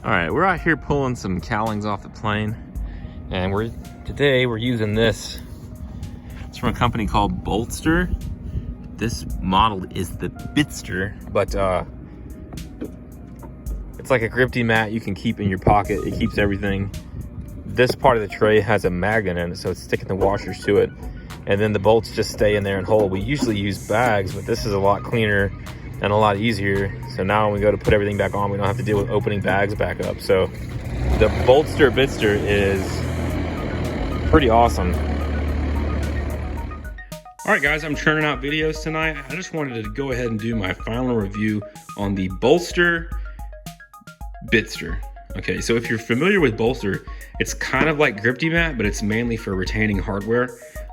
All right, we're out here pulling some cowlings off the plane, and today we're using this. It's from a company called Boltster. This model is the Bitster, but it's like a grippy mat you can keep in your pocket. It keeps everything. This part of the tray has a magnet in it, so it's sticking the washers to it, and then the bolts just stay in there and hold. We usually use bags, but this is a lot cleaner and a lot easier. So now when we go to put everything back on, we don't have to deal with opening bags back up. So the Boltster Bitster is pretty awesome. All right, guys, I'm churning out videos tonight. I just wanted to go ahead and do my final review on the Boltster Bitster. Okay, so if you're familiar with Boltster, it's kind of like grippy mat, but it's mainly for retaining hardware.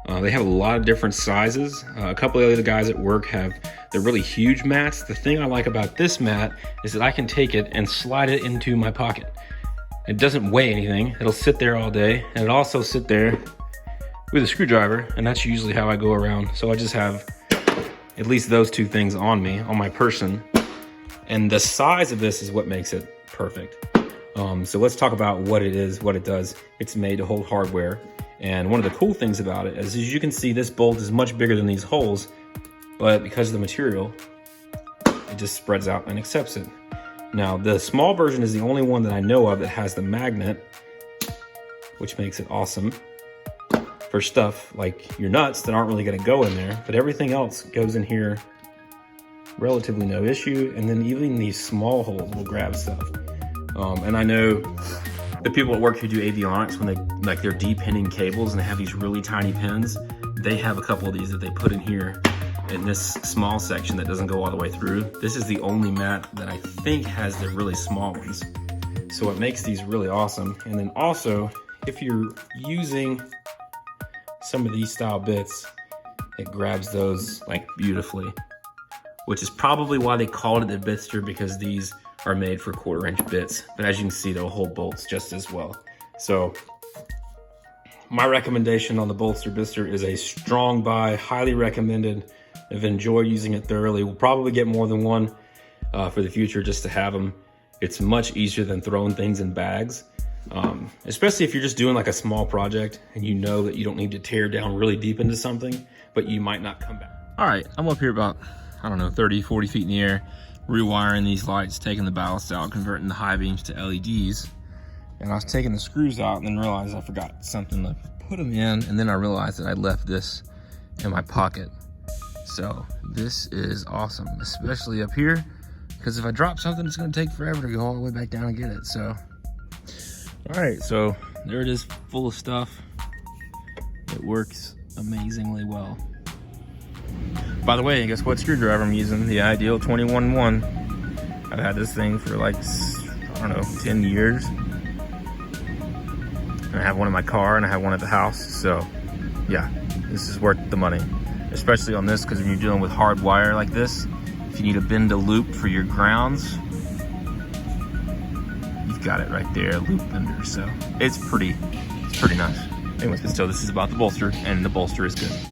They have a lot of different sizes. A couple of the other guys at work have the really huge mats. The thing I like about this mat is that I can take it and slide it into my pocket. It doesn't weigh anything. It'll sit there all day, and it'll also sit there with a screwdriver, and that's usually how I go around. So I just have at least those two things on me, on my person. And the size of this is what makes it perfect. So let's talk about what it is, what it does. It's made to hold hardware. And one of the cool things about it is, as you can see, this bolt is much bigger than these holes, but because of the material, it just spreads out and accepts it. Now, the small version is the only one that I know of that has the magnet, which makes it awesome for stuff like your nuts that aren't really gonna go in there, but everything else goes in here relatively no issue. And then even these small holes will grab stuff. And I know the people at work who do avionics, when they're de-pinning cables and they have these really tiny pins, they have a couple of these that they put in here in this small section that doesn't go all the way through. This is the only mat that I think has the really small ones. So it makes these really awesome. And then also, if you're using some of these style bits, it grabs those like beautifully, which is probably why they called it the Bitster, because these are made for 1/4-inch bits, but as you can see, they'll hold bolts just as well. So my recommendation on the Boltster Bitster is a strong buy, highly recommended. I've enjoyed using it thoroughly. We'll probably get more than one for the future just to have them. It's much easier than throwing things in bags, especially if you're just doing like a small project and you know that you don't need to tear down really deep into something, but you might not come back. All right, I'm up here about, I don't know, 30, 40 feet in the air, rewiring these lights, taking the ballast out, converting the high beams to LEDs. And I was taking the screws out and then realized I forgot something to put them in. And then I realized that I left this in my pocket. So this is awesome, especially up here, because if I drop something, it's gonna take forever to go all the way back down and get it. So, all right, so there it is, full of stuff. It works amazingly well. By the way, guess what screwdriver I'm using? The Ideal 21-1. I've had this thing for like, I don't know, 10 years. And I have one in my car and I have one at the house. So yeah, this is worth the money. Especially on this, because when you're dealing with hard wire like this, if you need to bend a loop for your grounds, you've got it right there, loop bender. So it's pretty nice. Anyways, but still, this is about the Boltster, and the Boltster is good.